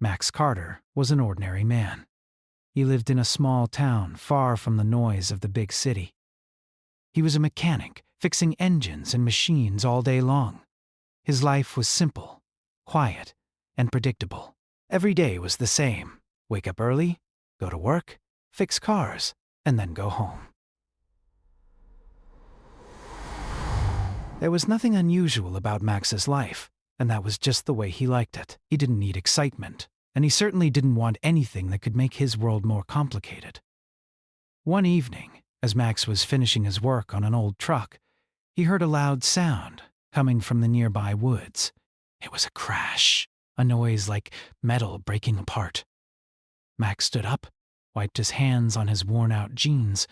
Max Carter was an ordinary man. He lived in a small town far from the noise of the big city. He was a mechanic, fixing engines and machines all day long. His life was simple, quiet, and predictable. Every day was the same. Wake up early, go to work, fix cars, and then go home. There was nothing unusual about Max's life, and that was just the way he liked it. He didn't need excitement, and he certainly didn't want anything that could make his world more complicated. One evening, as Max was finishing his work on an old truck, he heard a loud sound coming from the nearby woods. It was a crash, a noise like metal breaking apart. Max stood up, wiped his hands on his worn-out jeans,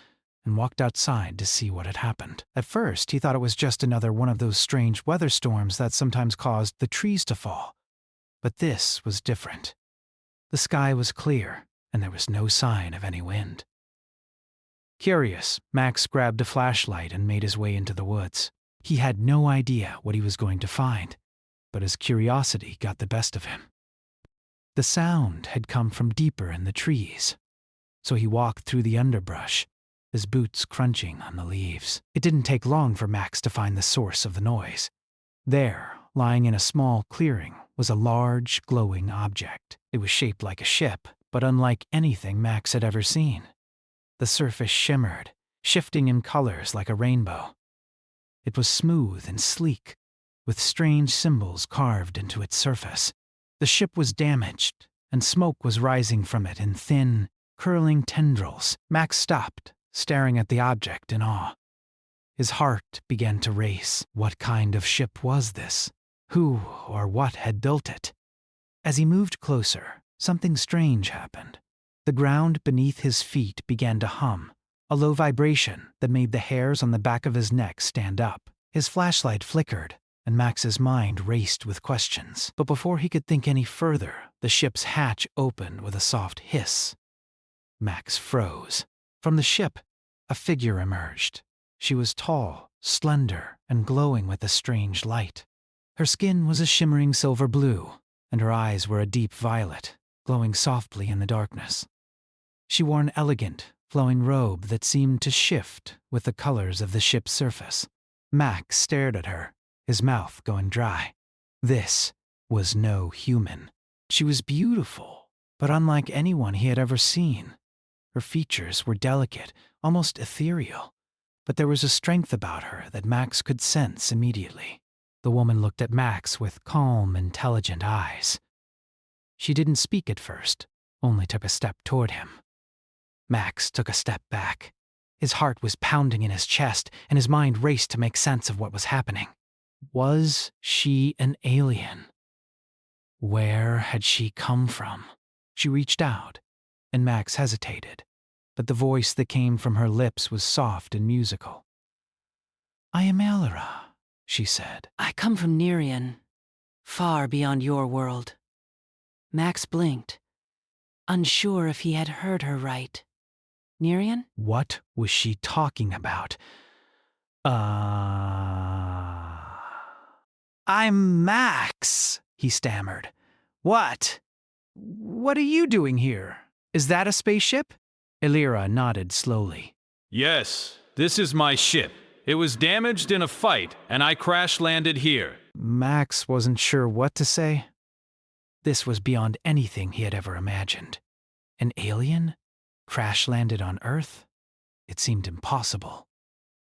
and walked outside to see what had happened. At first, he thought it was just another one of those strange weather storms that sometimes caused the trees to fall. But this was different. The sky was clear, and there was no sign of any wind. Curious, Max grabbed a flashlight and made his way into the woods. He had no idea what he was going to find, but his curiosity got the best of him. The sound had come from deeper in the trees, so he walked through the underbrush, his boots crunching on the leaves. It didn't take long for Max to find the source of the noise. There, lying in a small clearing, was a large, glowing object. It was shaped like a ship, but unlike anything Max had ever seen. The surface shimmered, shifting in colors like a rainbow. It was smooth and sleek, with strange symbols carved into its surface. The ship was damaged, and smoke was rising from it in thin, curling tendrils. Max stopped, staring at the object in awe. His heart began to race. What kind of ship was this? Who or what had built it? As he moved closer, something strange happened. The ground beneath his feet began to hum, a low vibration that made the hairs on the back of his neck stand up. His flashlight flickered, and Max's mind raced with questions. But before he could think any further, the ship's hatch opened with a soft hiss. Max froze. From the ship, a figure emerged. She was tall, slender, and glowing with a strange light. Her skin was a shimmering silver blue, and her eyes were a deep violet, glowing softly in the darkness. She wore an elegant, flowing robe that seemed to shift with the colors of the ship's surface. Max stared at her, his mouth going dry. This was no human. She was beautiful, but unlike anyone he had ever seen. Her features were delicate, almost ethereal, but there was a strength about her that Max could sense immediately. The woman looked at Max with calm, intelligent eyes. She didn't speak at first, only took a step toward him. Max took a step back. His heart was pounding in his chest, and his mind raced to make sense of what was happening. Was she an alien? Where had she come from? She reached out, and Max hesitated, but the voice that came from her lips was soft and musical. "I am Elira," she said. "I come from Nerian, far beyond your world." Max blinked, unsure if he had heard her right. Nerian? What was she talking about? I'm Max, he stammered. What are you doing here? Is that a spaceship? Elira nodded slowly. Yes, this is my ship. It was damaged in a fight, and I crash-landed here. Max wasn't sure what to say. This was beyond anything he had ever imagined. An alien? Crash-landed on Earth? It seemed impossible.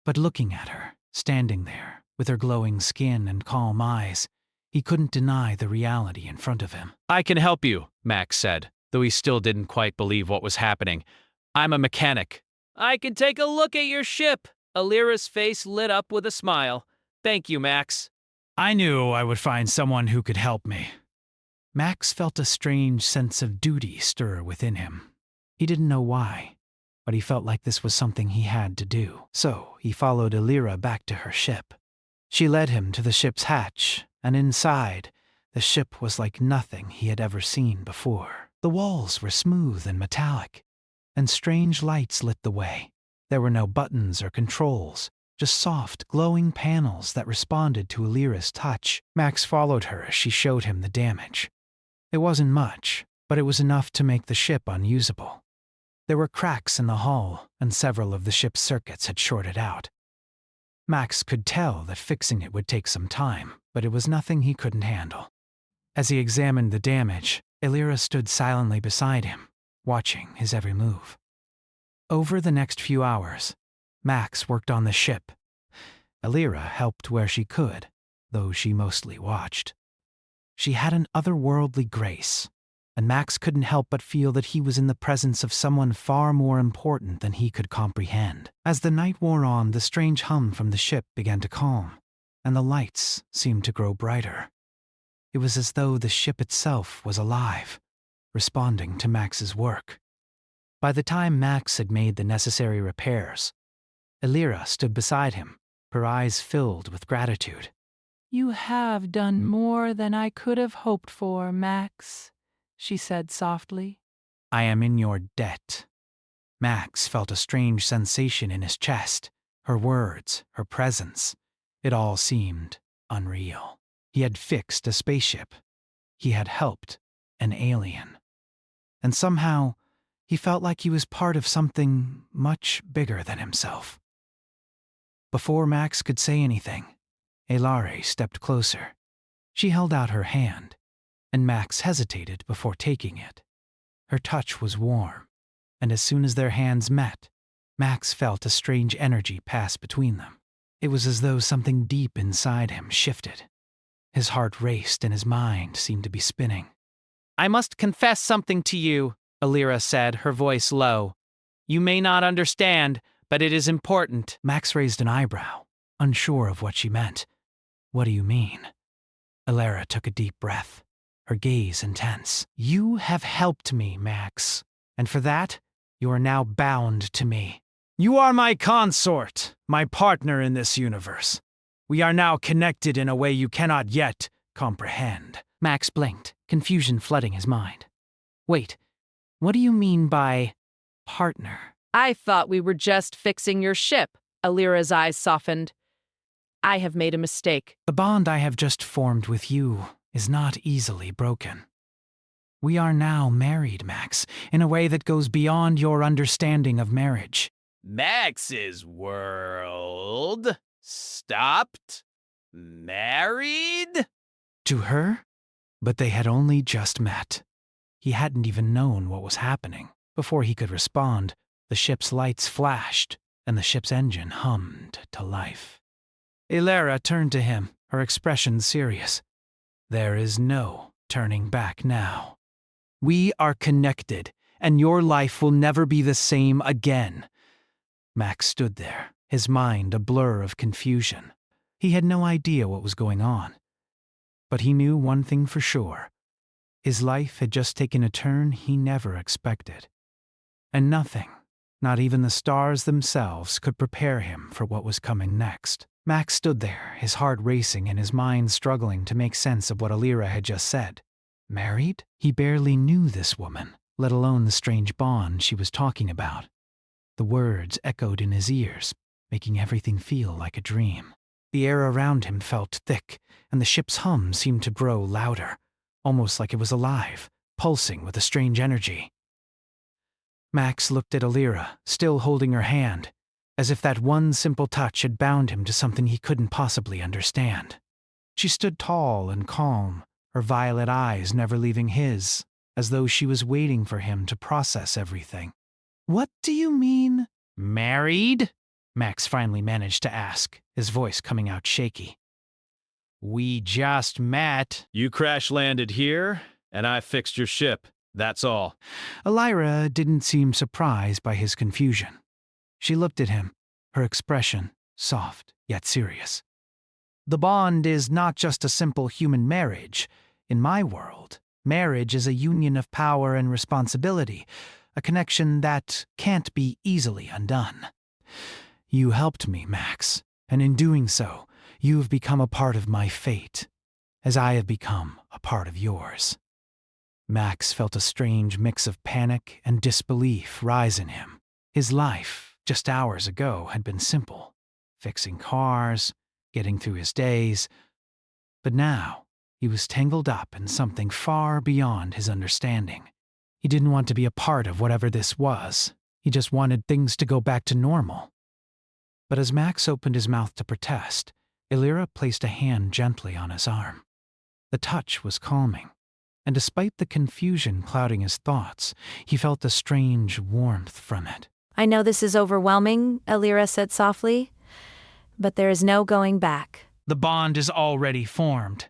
But looking at her, standing there, with her glowing skin and calm eyes, he couldn't deny the reality in front of him. "I can help you," Max said, though he still didn't quite believe what was happening. "I'm a mechanic." "I can take a look at your ship." Elira's face lit up with a smile. "Thank you, Max." I knew I would find someone who could help me. Max felt a strange sense of duty stir within him. He didn't know why, but he felt like this was something he had to do. So he followed Elira back to her ship. She led him to the ship's hatch, and inside, the ship was like nothing he had ever seen before. The walls were smooth and metallic, and strange lights lit the way. There were no buttons or controls, just soft, glowing panels that responded to Elira's touch. Max followed her as she showed him the damage. It wasn't much, but it was enough to make the ship unusable. There were cracks in the hull, and several of the ship's circuits had shorted out. Max could tell that fixing it would take some time, but it was nothing he couldn't handle. As he examined the damage, Elira stood silently beside him, watching his every move. Over the next few hours, Max worked on the ship. Elira helped where she could, though she mostly watched. She had an otherworldly grace, and Max couldn't help but feel that he was in the presence of someone far more important than he could comprehend. As the night wore on, the strange hum from the ship began to calm, and the lights seemed to grow brighter. It was as though the ship itself was alive, responding to Max's work. By the time Max had made the necessary repairs, Elira stood beside him, her eyes filled with gratitude. "You have done more than I could have hoped for, Max," she said softly. "I am in your debt." Max felt a strange sensation in his chest. Her words, her presence, it all seemed unreal. He had fixed a spaceship. He had helped an alien. And somehow, he felt like he was part of something much bigger than himself. Before Max could say anything, Elare stepped closer. She held out her hand, and Max hesitated before taking it. Her touch was warm, and as soon as their hands met, Max felt a strange energy pass between them. It was as though something deep inside him shifted. His heart raced and his mind seemed to be spinning. "I must confess something to you," Elira said, her voice low. "You may not understand, but it is important." Max raised an eyebrow, unsure of what she meant. "What do you mean?" Elira took a deep breath, her gaze intense. "You have helped me, Max, and for that, you are now bound to me. You are my consort, my partner in this universe. We are now connected in a way you cannot yet comprehend." Max blinked, confusion flooding his mind. "Wait, what do you mean by partner?" "I thought we were just fixing your ship." Elira's eyes softened. "I have made a mistake." The bond I have just formed with you is not easily broken. We are now married, Max, in a way that goes beyond your understanding of marriage. Max's world stopped? Married? To her? But they had only just met. He hadn't even known what was happening. Before he could respond, the ship's lights flashed, and the ship's engine hummed to life. Elira turned to him, her expression serious. "There is no turning back now. We are connected, and your life will never be the same again." Max stood there, his mind a blur of confusion. He had no idea what was going on. But he knew one thing for sure. His life had just taken a turn he never expected. And nothing, not even the stars themselves, could prepare him for what was coming next. Max stood there, his heart racing and his mind struggling to make sense of what Elira had just said. Married? He barely knew this woman, let alone the strange bond she was talking about. The words echoed in his ears, making everything feel like a dream. The air around him felt thick, and the ship's hum seemed to grow louder, almost like it was alive, pulsing with a strange energy. Max looked at Elira, still holding her hand, as if that one simple touch had bound him to something he couldn't possibly understand. She stood tall and calm, her violet eyes never leaving his, as though she was waiting for him to process everything. "What do you mean, married?" Max finally managed to ask, his voice coming out shaky. "We just met." You crash-landed here, and I fixed your ship. That's all. Elira didn't seem surprised by his confusion. She looked at him, her expression soft yet serious. "The bond is not just a simple human marriage. In my world, marriage is a union of power and responsibility, a connection that can't be easily undone. You helped me, Max, and in doing so, you have become a part of my fate, as I have become a part of yours." Max felt a strange mix of panic and disbelief rise in him. His life, just hours ago, had been simple, fixing cars, getting through his days. But now, He was tangled up in something far beyond his understanding. He didn't want to be a part of whatever this was. He just wanted things to go back to normal. But as Max opened his mouth to protest, Illyra placed a hand gently on his arm. The touch was calming, and despite the confusion clouding his thoughts, he felt a strange warmth from it. I know this is overwhelming, Illyra said softly, but there is no going back. The bond is already formed.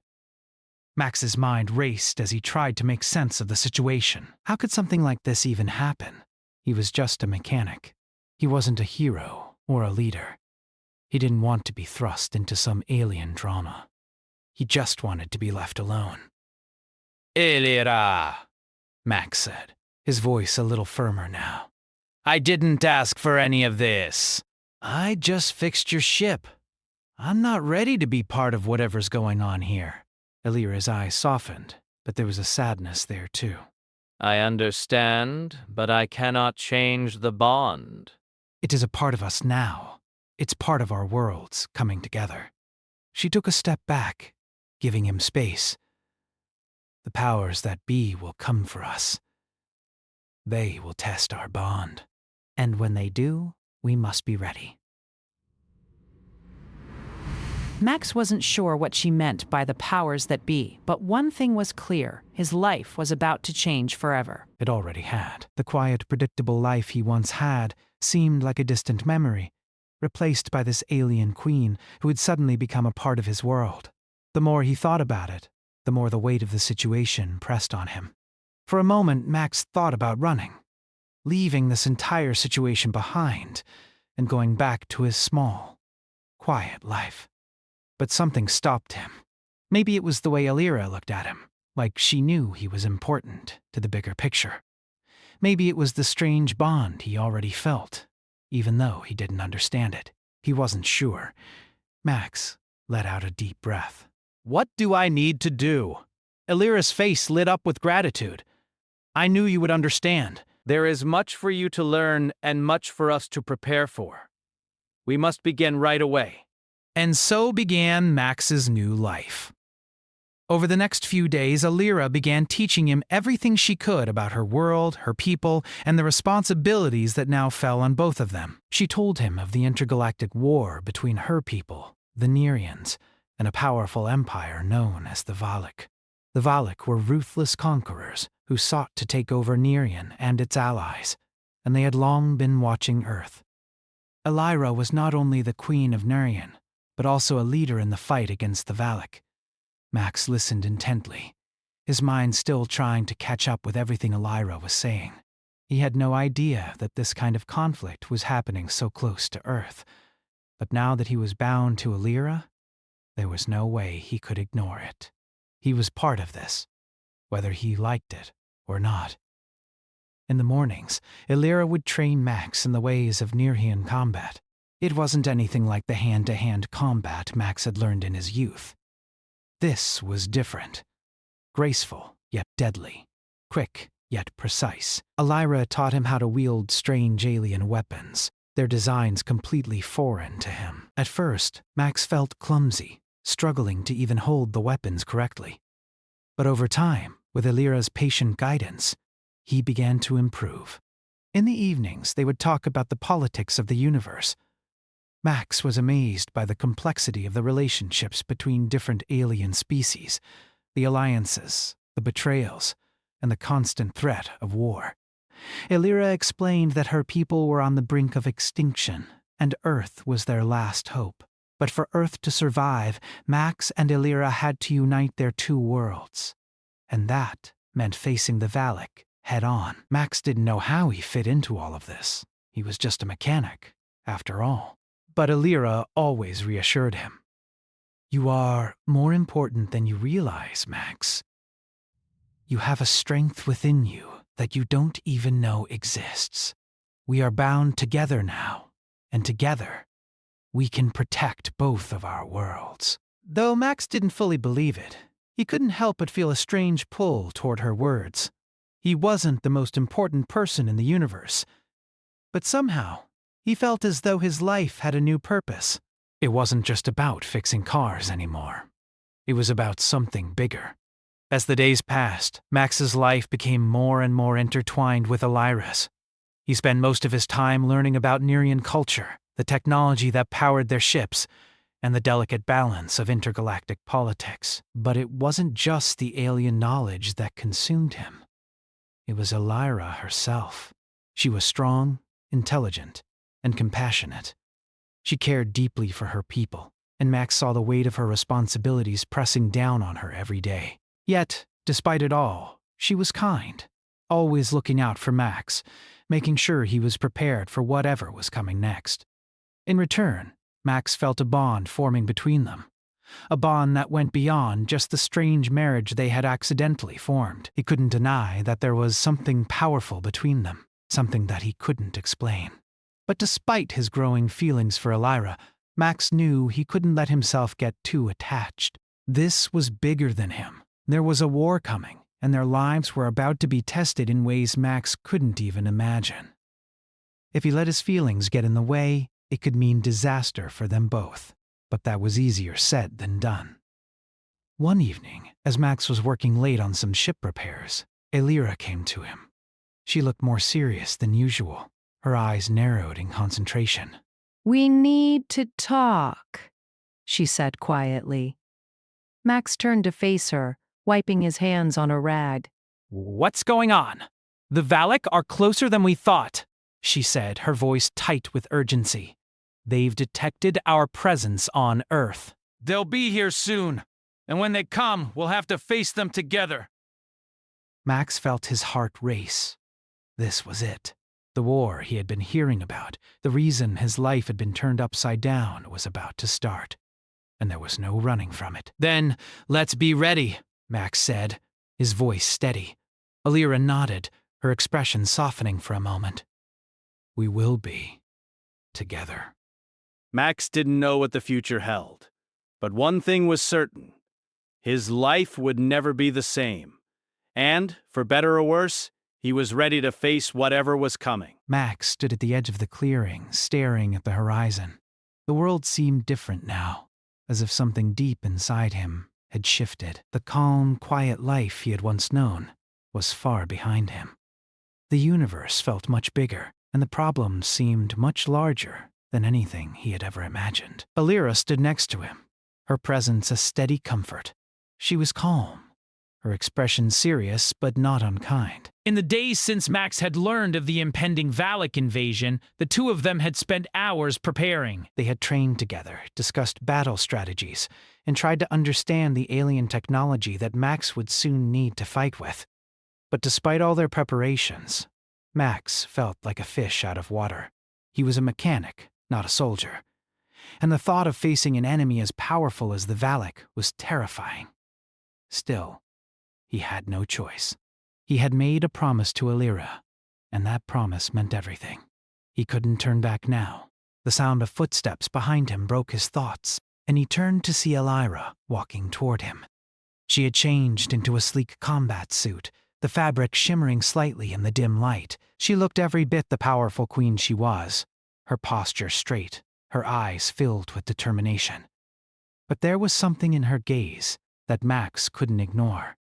Max's mind raced as he tried to make sense of the situation. How could something like this even happen? He was just a mechanic. He wasn't a hero or a leader. He didn't want to be thrust into some alien drama. He just wanted to be left alone. Illyra, Max said, his voice a little firmer now. I didn't ask for any of this. I just fixed your ship. I'm not ready to be part of whatever's going on here. Illyra's eyes softened, but there was a sadness there too. I understand, but I cannot change the bond. It is a part of us now. It's part of our worlds coming together. She took a step back, giving him space. The powers that be will come for us. They will test our bond. And when they do, we must be ready. Max wasn't sure what she meant by the powers that be, but one thing was clear: his life was about to change forever. It already had. The quiet, predictable life he once had seemed like a distant memory, replaced by this alien queen who had suddenly become a part of his world. The more he thought about it, the more the weight of the situation pressed on him. For a moment, Max thought about running, leaving this entire situation behind and going back to his small, quiet life. But something stopped him. Maybe it was the way Illyra looked at him, like she knew he was important to the bigger picture. Maybe it was the strange bond he already felt, even though he didn't understand it. He wasn't sure. Max let out a deep breath. What do I need to do? Illyra's face lit up with gratitude. I knew you would understand. There is much for you to learn and much for us to prepare for. We must begin right away. And so began Max's new life. Over the next few days, Illyra began teaching him everything she could about her world, her people, and the responsibilities that now fell on both of them. She told him of the intergalactic war between her people, the Nerians, and a powerful empire known as the Valak. The Valak were ruthless conquerors who sought to take over Nerian and its allies, and they had long been watching Earth. Illyra was not only the queen of Nerian, but also a leader in the fight against the Valak. Max listened intently, his mind still trying to catch up with everything Illyra was saying. He had no idea that this kind of conflict was happening so close to Earth, but now that he was bound to Illyra, there was no way he could ignore it. He was part of this, whether he liked it or not. In the mornings, Illyra would train Max in the ways of Nerian combat. It wasn't anything like the hand-to-hand combat Max had learned in his youth. This was different. Graceful, yet deadly. Quick, yet precise. Illyra taught him how to wield strange alien weapons, their designs completely foreign to him. At first, Max felt clumsy, struggling to even hold the weapons correctly. But over time, with Illyra's patient guidance, he began to improve. In the evenings, they would talk about the politics of the universe. Max was amazed by the complexity of the relationships between different alien species, the alliances, the betrayals, and the constant threat of war. Illyra explained that her people were on the brink of extinction, and Earth was their last hope. But for Earth to survive, Max and Illyra had to unite their two worlds. And that meant facing the Valak head-on. Max didn't know how he fit into all of this. He was just a mechanic, after all. But Illyra always reassured him. You are more important than you realize, Max. You have a strength within you that you don't even know exists. We are bound together now, and together, we can protect both of our worlds. Though Max didn't fully believe it, he couldn't help but feel a strange pull toward her words. He wasn't the most important person in the universe, but somehow, he felt as though his life had a new purpose. It wasn't just about fixing cars anymore. It was about something bigger. As the days passed, Max's life became more and more intertwined with Elira's. He spent most of his time learning about Nerian culture, the technology that powered their ships, and the delicate balance of intergalactic politics. But it wasn't just the alien knowledge that consumed him. It was Elira herself. She was strong, intelligent, and compassionate. She cared deeply for her people, and Max saw the weight of her responsibilities pressing down on her every day. Yet, despite it all, she was kind, always looking out for Max, making sure he was prepared for whatever was coming next. In return, Max felt a bond forming between them, a bond that went beyond just the strange marriage they had accidentally formed. He couldn't deny that there was something powerful between them, something that he couldn't explain. But despite his growing feelings for Elira, Max knew he couldn't let himself get too attached. This was bigger than him. There was a war coming, and their lives were about to be tested in ways Max couldn't even imagine. If he let his feelings get in the way, it could mean disaster for them both. But that was easier said than done. One evening, as Max was working late on some ship repairs, Elira came to him. She looked more serious than usual, her eyes narrowed in concentration. "We need to talk," she said quietly. Max turned to face her, wiping his hands on a rag. What's going on? The Valak are closer than we thought, she said, her voice tight with urgency. They've detected our presence on Earth. They'll be here soon, and when they come, we'll have to face them together. Max felt his heart race. This was it. The war he had been hearing about, the reason his life had been turned upside down, was about to start. And there was no running from it. Then, let's be ready, Max said, his voice steady. Elira nodded, her expression softening for a moment. We will be together. Max didn't know what the future held, but one thing was certain. His life would never be the same. And, for better or worse, he was ready to face whatever was coming. Max stood at the edge of the clearing, staring at the horizon. The world seemed different now, as if something deep inside him had shifted. The calm, quiet life he had once known was far behind him. The universe felt much bigger, and the problems seemed much larger than anything he had ever imagined. Elira stood next to him, her presence a steady comfort. She was calm, her expression serious but not unkind. In the days since Max had learned of the impending Valak invasion, the two of them had spent hours preparing. They had trained together, discussed battle strategies, and tried to understand the alien technology that Max would soon need to fight with. But despite all their preparations, Max felt like a fish out of water. He was a mechanic, not a soldier. And the thought of facing an enemy as powerful as the Valak was terrifying. Still, he had no choice. He had made a promise to Elira, and that promise meant everything. He couldn't turn back now. The sound of footsteps behind him broke his thoughts, and he turned to see Elira walking toward him. She had changed into a sleek combat suit, the fabric shimmering slightly in the dim light. She looked every bit the powerful queen she was, her posture straight, her eyes filled with determination. But there was something in her gaze that Max couldn't ignore,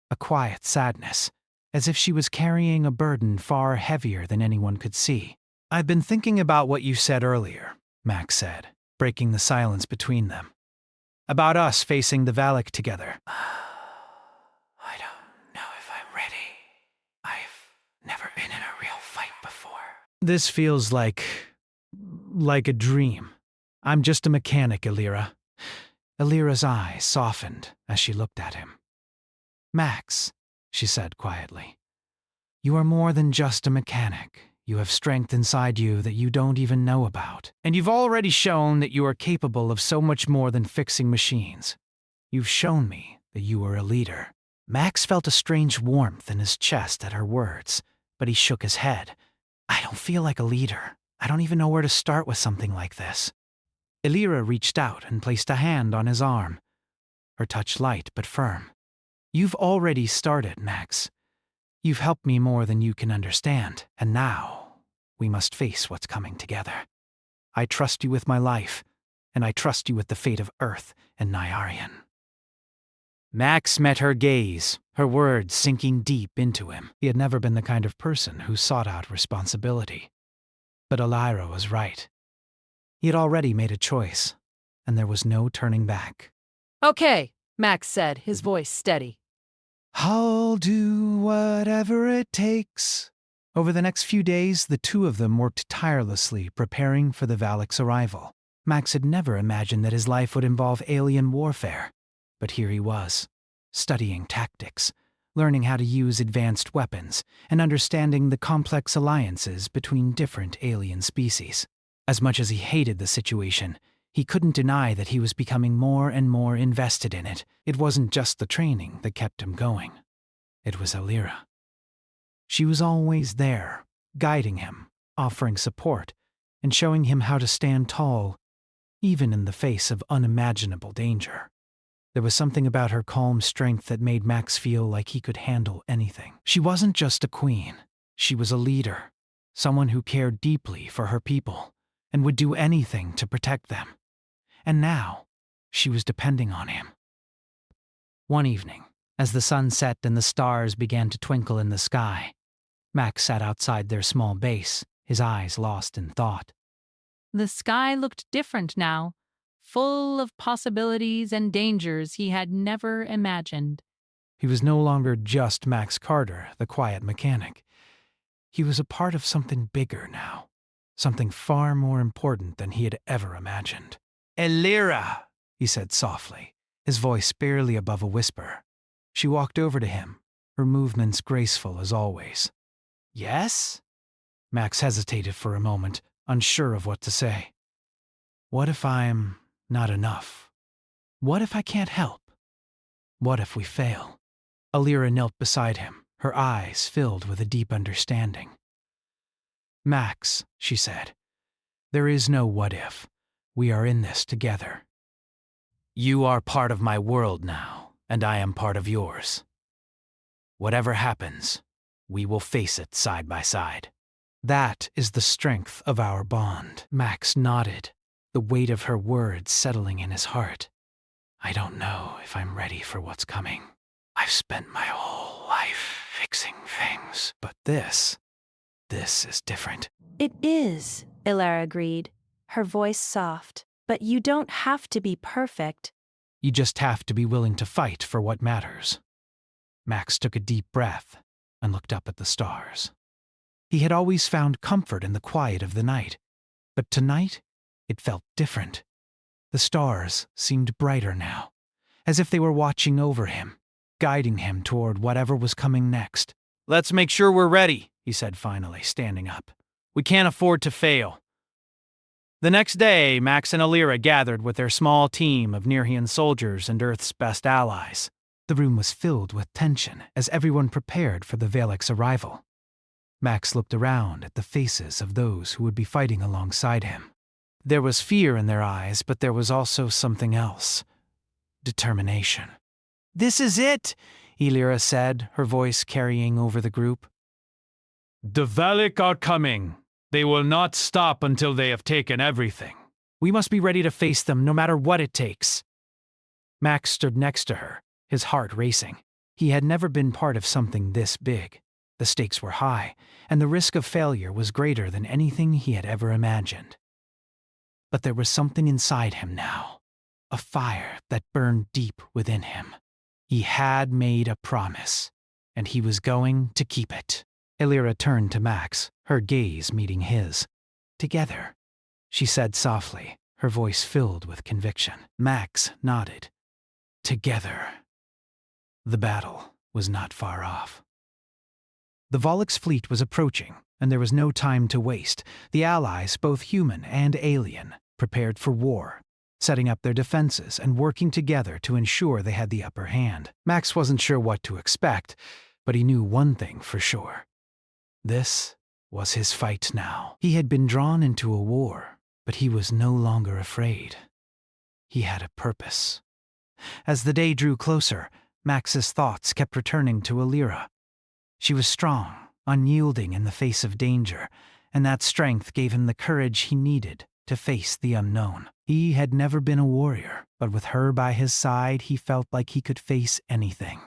a quiet sadness, as if she was carrying a burden far heavier than anyone could see. I've been thinking about what you said earlier, Max said, breaking the silence between them. About us facing the Valak together. I don't know if I'm ready. I've never been in a real fight before. This feels like a dream. I'm just a mechanic, Elira. Elira's eyes softened as she looked at him. Max, she said quietly, you are more than just a mechanic. You have strength inside you that you don't even know about. And you've already shown that you are capable of so much more than fixing machines. You've shown me that you are a leader. Max felt a strange warmth in his chest at her words, but he shook his head. I don't feel like a leader. I don't even know where to start with something like this. Elira reached out and placed a hand on his arm, her touch light but firm. You've already started, Max. You've helped me more than you can understand, and now we must face what's coming together. I trust you with my life, and I trust you with the fate of Earth and Nyarian. Max met her gaze, her words sinking deep into him. He had never been the kind of person who sought out responsibility. But Elira was right. He had already made a choice, and there was no turning back. Okay, Max said, his voice steady. I'll do whatever it takes. Over the next few days, the two of them worked tirelessly preparing for the Valak's arrival. Max had never imagined that his life would involve alien warfare. But here he was, studying tactics, learning how to use advanced weapons, and understanding the complex alliances between different alien species. As much as he hated the situation, he couldn't deny that he was becoming more and more invested in it. It wasn't just the training that kept him going. It was Elira. She was always there, guiding him, offering support, and showing him how to stand tall, even in the face of unimaginable danger. There was something about her calm strength that made Max feel like he could handle anything. She wasn't just a queen. She was a leader, someone who cared deeply for her people and would do anything to protect them. And now, she was depending on him. One evening, as the sun set and the stars began to twinkle in the sky, Max sat outside their small base, his eyes lost in thought. The sky looked different now, full of possibilities and dangers he had never imagined. He was no longer just Max Carter, the quiet mechanic. He was a part of something bigger now, something far more important than he had ever imagined. Elira, he said softly, his voice barely above a whisper. She walked over to him, her movements graceful as always. Yes? Max hesitated for a moment, unsure of what to say. What if I'm not enough? What if I can't help? What if we fail? Elira knelt beside him, her eyes filled with a deep understanding. Max, she said, there is no what if. We are in this together. You are part of my world now, and I am part of yours. Whatever happens, we will face it side by side. That is the strength of our bond. Max nodded, the weight of her words settling in his heart. I don't know if I'm ready for what's coming. I've spent my whole life fixing things, but this is different. It is, Elira agreed, her voice soft. But you don't have to be perfect. You just have to be willing to fight for what matters. Max took a deep breath and looked up at the stars. He had always found comfort in the quiet of the night, but tonight it felt different. The stars seemed brighter now, as if they were watching over him, guiding him toward whatever was coming next. Let's make sure we're ready, he said finally, standing up. We can't afford to fail. The next day, Max and Elira gathered with their small team of Nirhian soldiers and Earth's best allies. The room was filled with tension as everyone prepared for the Valak's arrival. Max looked around at the faces of those who would be fighting alongside him. There was fear in their eyes, but there was also something else. Determination. This is it, Elira said, her voice carrying over the group. The Valak are coming. They will not stop until they have taken everything. We must be ready to face them no matter what it takes. Max stood next to her, his heart racing. He had never been part of something this big. The stakes were high, and the risk of failure was greater than anything he had ever imagined. But there was something inside him now, a fire that burned deep within him. He had made a promise, and he was going to keep it. Elira turned to Max, her gaze meeting his. Together, she said softly, her voice filled with conviction. Max nodded. Together. The battle was not far off. The Valak's fleet was approaching, and there was no time to waste. The allies, both human and alien, prepared for war, setting up their defenses and working together to ensure they had the upper hand. Max wasn't sure what to expect, but he knew one thing for sure. This was his fight now. He had been drawn into a war, but he was no longer afraid. He had a purpose. As the day drew closer, Max's thoughts kept returning to Elira. She was strong, unyielding in the face of danger, and that strength gave him the courage he needed to face the unknown. He had never been a warrior, but with her by his side, he felt like he could face anything.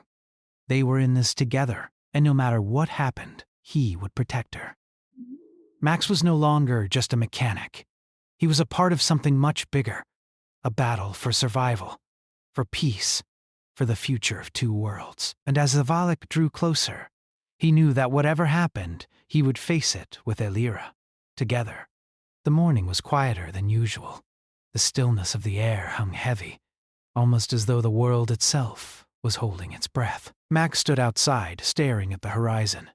They were in this together, and no matter what happened, he would protect her. Max was no longer just a mechanic. He was a part of something much bigger, a battle for survival, for peace, for the future of two worlds. And as the Valak drew closer, he knew that whatever happened, he would face it with Elira, together. The morning was quieter than usual. The stillness of the air hung heavy, almost as though the world itself was holding its breath. Max stood outside, staring at the horizon.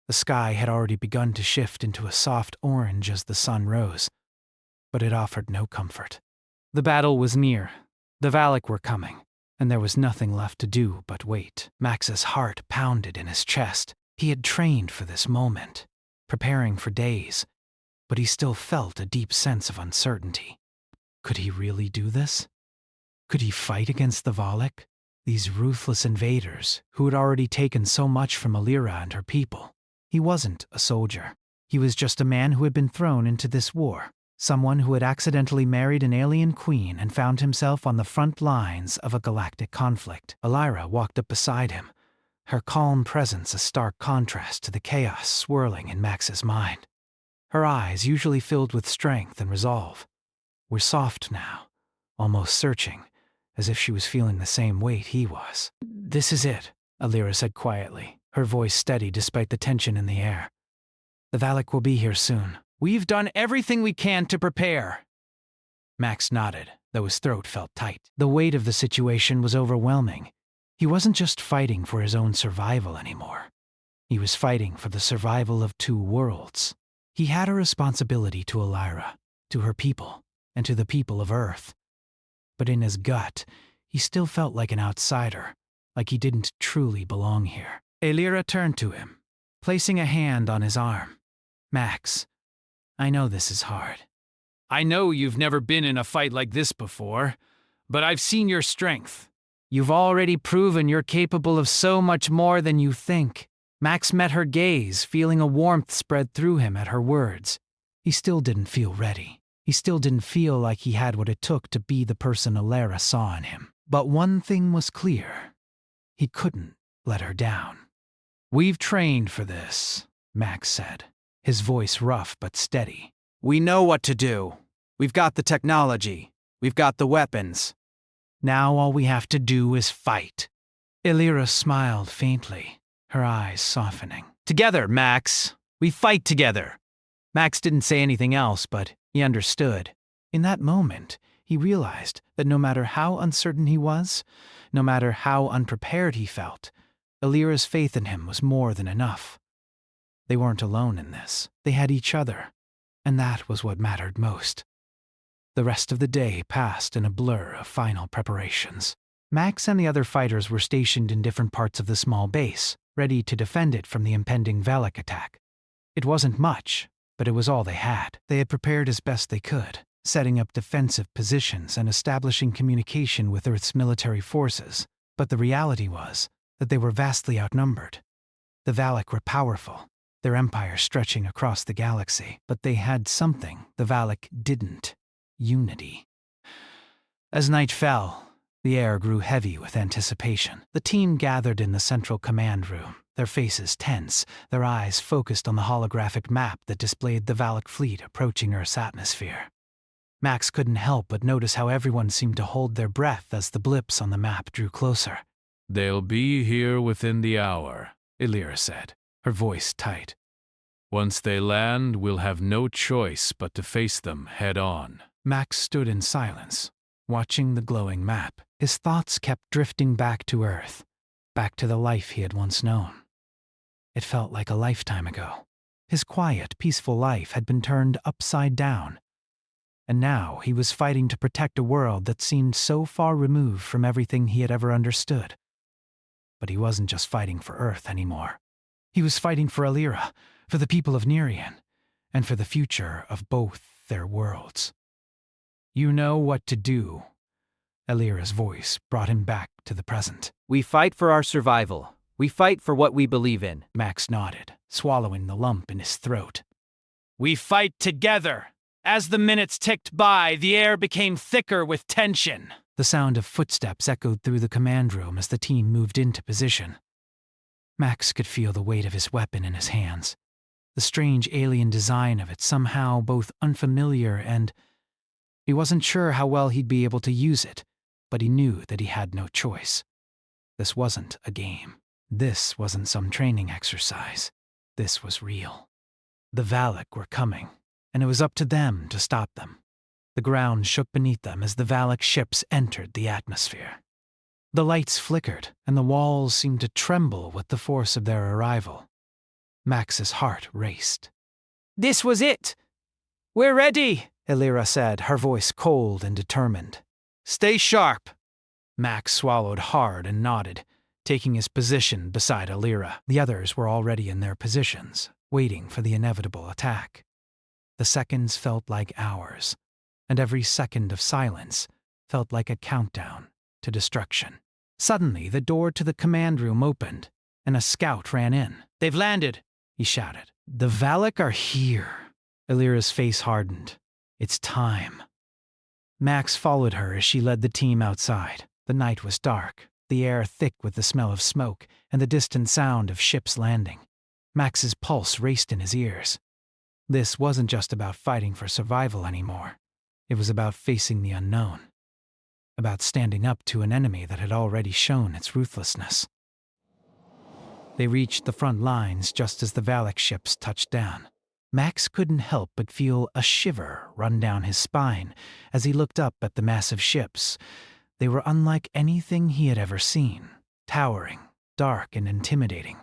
The sky had already begun to shift into a soft orange as the sun rose, but it offered no comfort. The battle was near. The Valak were coming, and there was nothing left to do but wait. Max's heart pounded in his chest. He had trained for this moment, preparing for days, but he still felt a deep sense of uncertainty. Could he really do this? Could he fight against the Valak, these ruthless invaders who had already taken so much from Elira and her people? He wasn't a soldier. He was just a man who had been thrown into this war, someone who had accidentally married an alien queen and found himself on the front lines of a galactic conflict. Elira walked up beside him, her calm presence a stark contrast to the chaos swirling in Max's mind. Her eyes, usually filled with strength and resolve, were soft now, almost searching, as if she was feeling the same weight he was. "This is it," Elira said quietly, her voice steady despite the tension in the air. "The Valak will be here soon. We've done everything we can to prepare." Max nodded, though his throat felt tight. The weight of the situation was overwhelming. He wasn't just fighting for his own survival anymore. He was fighting for the survival of two worlds. He had a responsibility to Elira, to her people, and to the people of Earth. But in his gut, he still felt like an outsider, like he didn't truly belong here. Elira turned to him, placing a hand on his arm. "Max, I know this is hard. I know you've never been in a fight like this before, but I've seen your strength. You've already proven you're capable of so much more than you think." Max met her gaze, feeling a warmth spread through him at her words. He still didn't feel ready. He still didn't feel like he had what it took to be the person Elira saw in him. But one thing was clear. He couldn't let her down. "We've trained for this," Max said, his voice rough but steady. "We know what to do. We've got the technology. We've got the weapons. Now all we have to do is fight." Elira smiled faintly, her eyes softening. "Together, Max. We fight together." Max didn't say anything else, but he understood. In that moment, he realized that no matter how uncertain he was, no matter how unprepared he felt, Elira's faith in him was more than enough. They weren't alone in this. They had each other, and that was what mattered most. The rest of the day passed in a blur of final preparations. Max and the other fighters were stationed in different parts of the small base, ready to defend it from the impending Valak attack. It wasn't much, but it was all they had. They had prepared as best they could, setting up defensive positions and establishing communication with Earth's military forces. But the reality was that they were vastly outnumbered. The Valak were powerful, their empire stretching across the galaxy, but they had something the Valak didn't: unity. As night fell, the air grew heavy with anticipation. The team gathered in the central command room, their faces tense, their eyes focused on the holographic map that displayed the Valak fleet approaching Earth's atmosphere. Max couldn't help but notice how everyone seemed to hold their breath as the blips on the map drew closer. "They'll be here within the hour," Elira said, her voice tight. "Once they land, we'll have no choice but to face them head-on." Max stood in silence, watching the glowing map. His thoughts kept drifting back to Earth, back to the life he had once known. It felt like a lifetime ago. His quiet, peaceful life had been turned upside down. And now he was fighting to protect a world that seemed so far removed from everything he had ever understood. But he wasn't just fighting for Earth anymore. He was fighting for Elira, for the people of Nerian, and for the future of both their worlds. "You know what to do." Elira's voice brought him back to the present. "We fight for our survival. We fight for what we believe in." Max nodded, swallowing the lump in his throat. "We fight together," As the minutes ticked by, the air became thicker with tension. The sound of footsteps echoed through the command room as the team moved into position. Max could feel the weight of his weapon in his hands. The strange alien design of it somehow both unfamiliar and… He wasn't sure how well he'd be able to use it, but he knew that he had no choice. This wasn't a game. This wasn't some training exercise. This was real. The Valak were coming, and it was up to them to stop them. The ground shook beneath them as the Valak ships entered the atmosphere. The lights flickered, and the walls seemed to tremble with the force of their arrival. Max's heart raced. This was it! We're ready, Elira said, her voice cold and determined. Stay sharp. Max swallowed hard and nodded, taking his position beside Elira. The others were already in their positions, waiting for the inevitable attack. The seconds felt like hours, and every second of silence felt like a countdown to destruction. Suddenly, the door to the command room opened, and a scout ran in. They've landed, he shouted. The Valak are here. Elira's face hardened. It's time. Max followed her as she led the team outside. The night was dark, the air thick with the smell of smoke and the distant sound of ships landing. Max's pulse raced in his ears. This wasn't just about fighting for survival anymore. It was about facing the unknown. About standing up to an enemy that had already shown its ruthlessness. They reached the front lines just as the Valak ships touched down. Max couldn't help but feel a shiver run down his spine as he looked up at the massive ships. They were unlike anything he had ever seen, towering, dark and intimidating,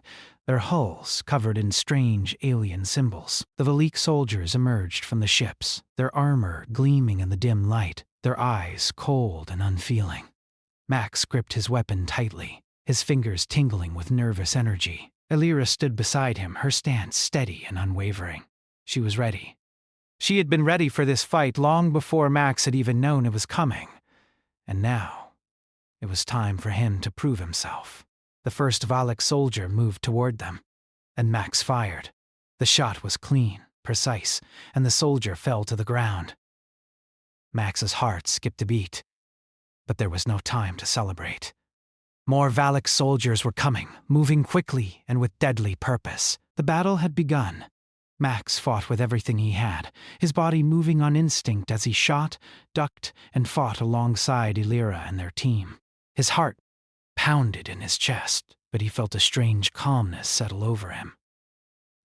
their hulls covered in strange alien symbols. The Valak soldiers emerged from the ships, their armor gleaming in the dim light, their eyes cold and unfeeling. Max gripped his weapon tightly, his fingers tingling with nervous energy. Elira stood beside him, her stance steady and unwavering. She was ready. She had been ready for this fight long before Max had even known it was coming. And now, it was time for him to prove himself. The first Valak soldier moved toward them, and Max fired. The shot was clean, precise, and the soldier fell to the ground. Max's heart skipped a beat, but there was no time to celebrate. More Valak soldiers were coming, moving quickly and with deadly purpose. The battle had begun. Max fought with everything he had, his body moving on instinct as he shot, ducked, and fought alongside Elira and their team. His heart pounded in his chest, but he felt a strange calmness settle over him.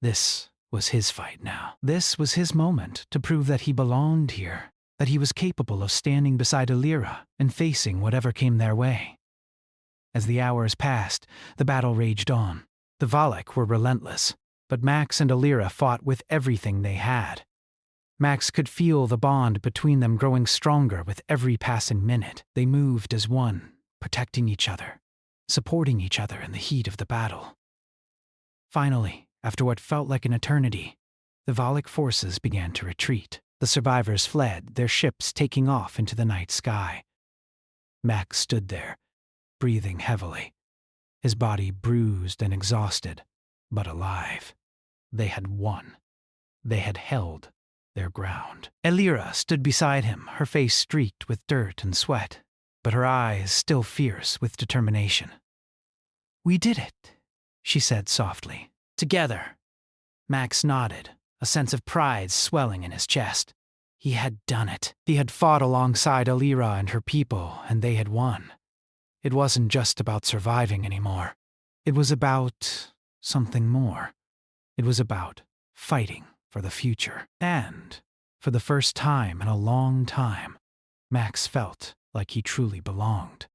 This was his fight now. This was his moment to prove that he belonged here, that he was capable of standing beside Elira and facing whatever came their way. As the hours passed, the battle raged on. The Valak were relentless, but Max and Elira fought with everything they had. Max could feel the bond between them growing stronger with every passing minute. They moved as one, protecting each other, supporting each other in the heat of the battle. Finally, after what felt like an eternity, the Valak forces began to retreat. The survivors fled, their ships taking off into the night sky. Max stood there, breathing heavily, his body bruised and exhausted, but alive. They had won. They had held their ground. Elira stood beside him, her face streaked with dirt and sweat, but her eyes still fierce with determination. "We did it," she said softly. "Together." Max nodded, a sense of pride swelling in his chest. He had done it. He had fought alongside Elira and her people, and they had won. It wasn't just about surviving anymore. It was about something more. It was about fighting for the future. And, for the first time in a long time, Max felt like he truly belonged.